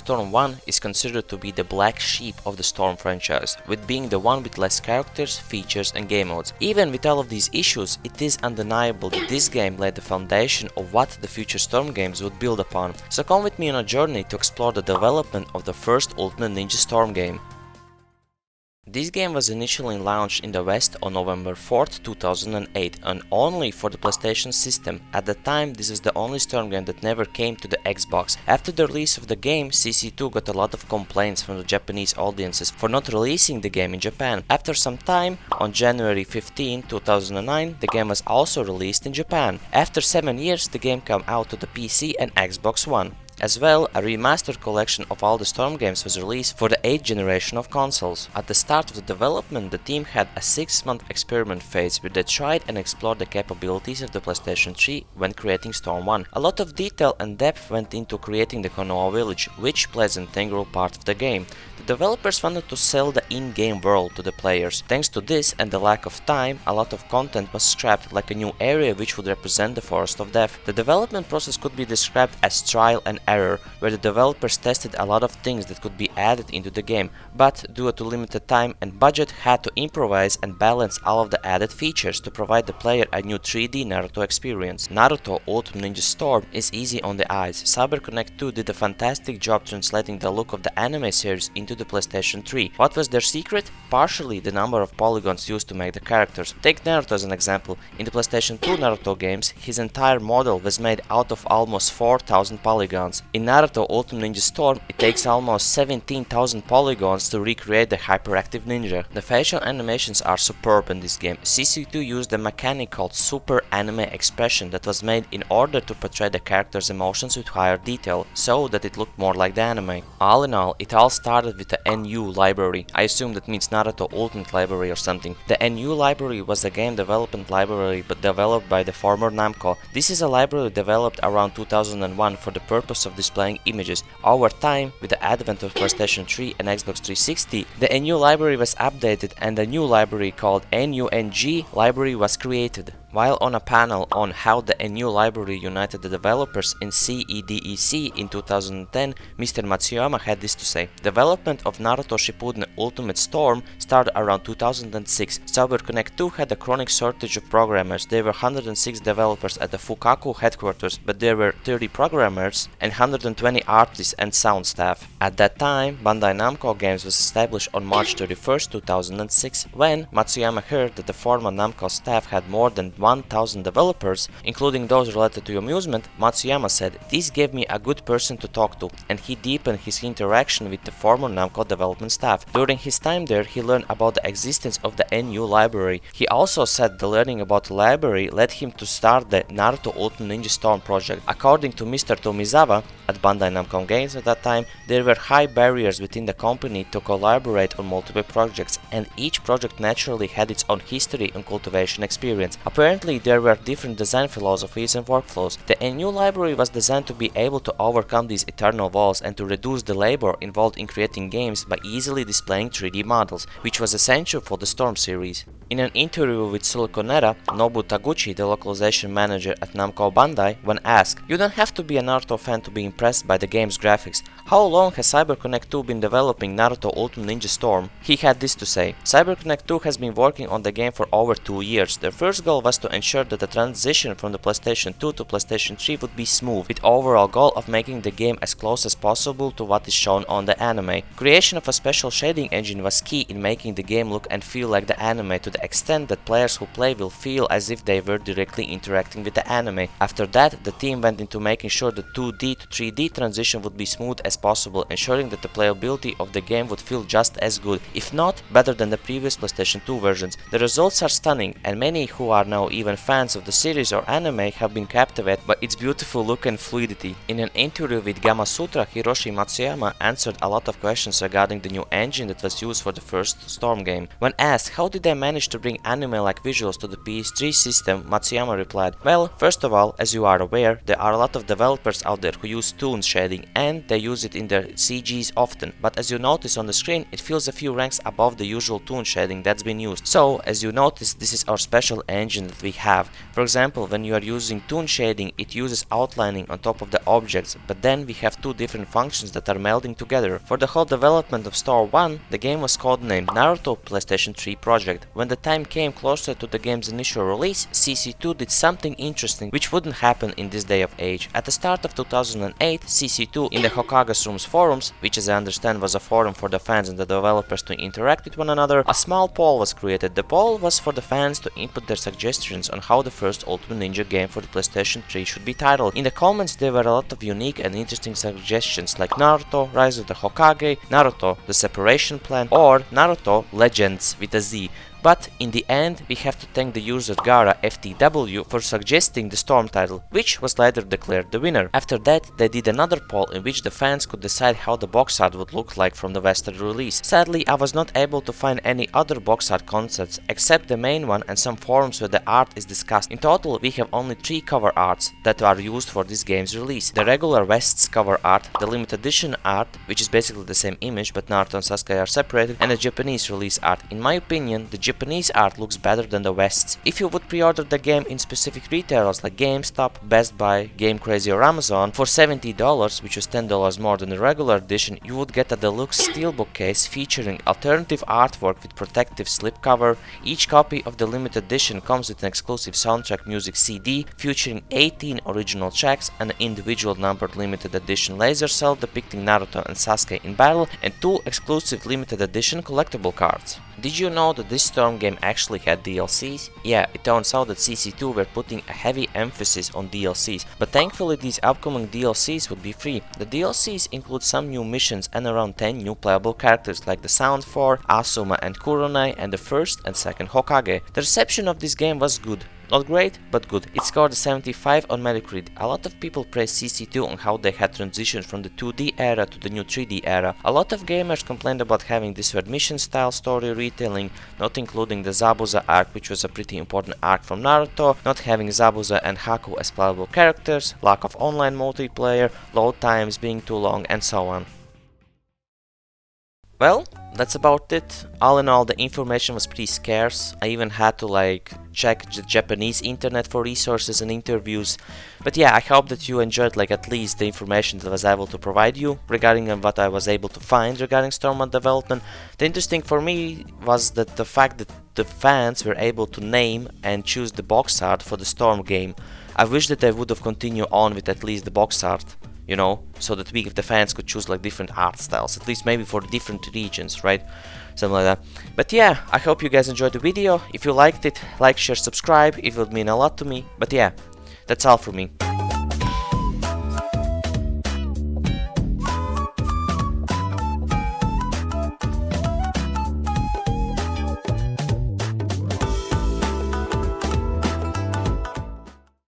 Storm 1 is considered to be the black sheep of the Storm franchise, with being the one with less characters, features and game modes. Even with all of these issues, it is undeniable that this game laid the foundation of what the future Storm games would build upon. So come with me on a journey to explore the development of the first Ultimate Ninja Storm game. This game was initially launched in the West on November 4th, 2008 and only for the PlayStation system. At the time, this was the only Storm game that never came to the Xbox. After the release of the game, CC2 got a lot of complaints from the Japanese audiences for not releasing the game in Japan. After some time, on January 15, 2009, the game was also released in Japan. After 7 years, the game came out to the PC and Xbox One. As well, a remastered collection of all the Storm games was released for the 8th generation of consoles. At the start of the development, the team had a 6-month experiment phase where they tried and explored the capabilities of the PlayStation 3 when creating Storm 1. A lot of detail and depth went into creating the Konoha village, which plays an integral part of the game. The developers wanted to sell the in-game world to the players. Thanks to this and the lack of time, a lot of content was scrapped, like a new area which would represent the Forest of Death. The development process could be described as trial and error, where the developers tested a lot of things that could be added into the game, but due to limited time and budget had to improvise and balance all of the added features to provide the player a new 3D Naruto experience. Naruto Ultimate Ninja Storm is easy on the eyes. CyberConnect 2 did a fantastic job translating the look of the anime series into the PlayStation 3. What was their secret? Partially the number of polygons used to make the characters. Take Naruto as an example. In the PlayStation 2 Naruto games, his entire model was made out of almost 4,000 polygons. In Naruto Ultimate Ninja Storm, it takes almost 17,000 polygons to recreate the hyperactive ninja. The facial animations are superb in this game. CC2 used a mechanic called Super Anime Expression that was made in order to portray the character's emotions with higher detail, so that it looked more like the anime. All in all, it all started with the NU library. I assume that means Naruto Ultimate Library or something. The NU library was a game development library but developed by the former Namco. This is a library developed around 2001 for the purpose of displaying images. Over time, with the advent of PlayStation 3 and Xbox 360, the NU library was updated and a new library called NUNG library was created. While on a panel on how the NU library united the developers in CEDEC in 2010, Mr. Matsuyama had this to say: "Development of Naruto Shippuden Ultimate Storm started around 2006. CyberConnect 2 had a chronic shortage of programmers. There were 106 developers at the Fukaku headquarters, but there were 30 programmers and 120 artists and sound staff." At that time, Bandai Namco Games was established on March 31st, 2006. When Matsuyama heard that the former Namco staff had more than 1,000 developers, including those related to amusement, Matsuyama said, "This gave me a good person to talk to," and he deepened his interaction with the former Namco development staff. During his time there, he learned about the existence of the NU library. He also said the learning about the library led him to start the Naruto Ultimate Ninja Storm project. According to Mr. Tomizawa at Bandai Namco Games at that time, there were high barriers within the company to collaborate on multiple projects, and each project naturally had its own history and cultivation experience. Apparently, there were different design philosophies and workflows. The NU library was designed to be able to overcome these eternal walls and to reduce the labor involved in creating games by easily displaying 3D models, which was essential for the Storm series. In an interview with Siliconera, Nobu Taguchi, the localization manager at Namco Bandai, when asked, "You don't have to be a Naruto fan to be impressed by the game's graphics. How long has CyberConnect 2 been developing Naruto Ultimate Ninja Storm?" He had this to say: "CyberConnect 2 has been working on the game for over 2 years. Their first goal was to ensure that the transition from the PlayStation 2 to PlayStation 3 would be smooth, with overall goal of making the game as close as possible to what is shown on the anime. Creation of a special shading engine was key in making the game look and feel like the anime to the extent that players who play will feel as if they were directly interacting with the anime. After that, the team went into making sure the 2D to 3D transition would be smooth as possible, ensuring that the playability of the game would feel just as good, if not better than the previous PlayStation 2 versions. The results are stunning, and many who are now even fans of the series or anime have been captivated by its beautiful look and fluidity." In an interview with Gamasutra, Hiroshi Matsuyama answered a lot of questions regarding the new engine that was used for the first Storm game. When asked how did they manage to bring anime-like visuals to the PS3 system, Matsuyama replied, "Well, first of all, as you are aware, there are a lot of developers out there who use toon shading, and they use it in their CGs often, but as you notice on the screen, it feels a few ranks above the usual toon shading that's been used. So, as you notice, this is our special engine that that we have. For example, when you are using toon shading, it uses outlining on top of the objects, but then we have two different functions that are melding together. For the whole development of Storm 1, the game was codenamed Naruto PlayStation 3 Project. When the time came closer to the game's initial release, CC2 did something interesting which wouldn't happen in this day of age. At the start of 2008, CC2 in the Hokage's Rooms forums, which as I understand was a forum for the fans and the developers to interact with one another, a small poll was created. The poll was for the fans to input their suggestions on how the first Ultimate Ninja game for the PlayStation 3 should be titled. In the comments there were a lot of unique and interesting suggestions like Naruto, Rise of the Hokage, Naruto, The Separation Plan, or Naruto Legends with a Z. But in the end, we have to thank the user Gara FTW for suggesting the Storm title, which was later declared the winner. After that, they did another poll in which the fans could decide how the box art would look like from the Western release. Sadly, I was not able to find any other box art concepts except the main one and some forums where the art is discussed. In total, we have only 3 cover arts that are used for this game's release. The regular West's cover art, the limited edition art, which is basically the same image but Naruto and Sasuke are separated, and the Japanese release art. In my opinion, the Japanese art looks better than the West's. If you would pre-order the game in specific retailers like GameStop, Best Buy, Game Crazy or Amazon for $70, which was $10 more than the regular edition, you would get a deluxe steelbook case featuring alternative artwork with protective slipcover. Each copy of the limited edition comes with an exclusive soundtrack music CD featuring 18 original tracks, an individual numbered limited edition laser cell depicting Naruto and Sasuke in battle, and 2 exclusive limited edition collectible cards. Did you know that this Storm game actually had DLCs? Yeah, it turns out that CC2 were putting a heavy emphasis on DLCs, but thankfully these upcoming DLCs would be free. The DLCs include some new missions and around 10 new playable characters like the Sound 4, Asuma and Kuronai, and the first and second Hokage. The reception of this game was good. Not great, but good. It scored a 75 on Metacritic. A lot of people praise CC2 on how they had transitioned from the 2D era to the new 3D era. A lot of gamers complained about having this weird mission style story retelling, not including the Zabuza arc, which was a pretty important arc from Naruto, not having Zabuza and Haku as playable characters, lack of online multiplayer, load times being too long, and so on. Well, that's about it. All in all, the information was pretty scarce. I even had to check the Japanese internet for resources and interviews. But yeah, I hope that you enjoyed at least the information that I was able to provide you regarding what I was able to find regarding Storm 1 development. The interesting for me was that the fact that the fans were able to name and choose the box art for the Storm game. I wish that they would have continued on with at least the box art, you know, so that the fans could choose different art styles, at least maybe for different regions, right? Something like that. But yeah, I hope you guys enjoyed the video. If you liked it, like, share, subscribe. It would mean a lot to me. But yeah, that's all for me.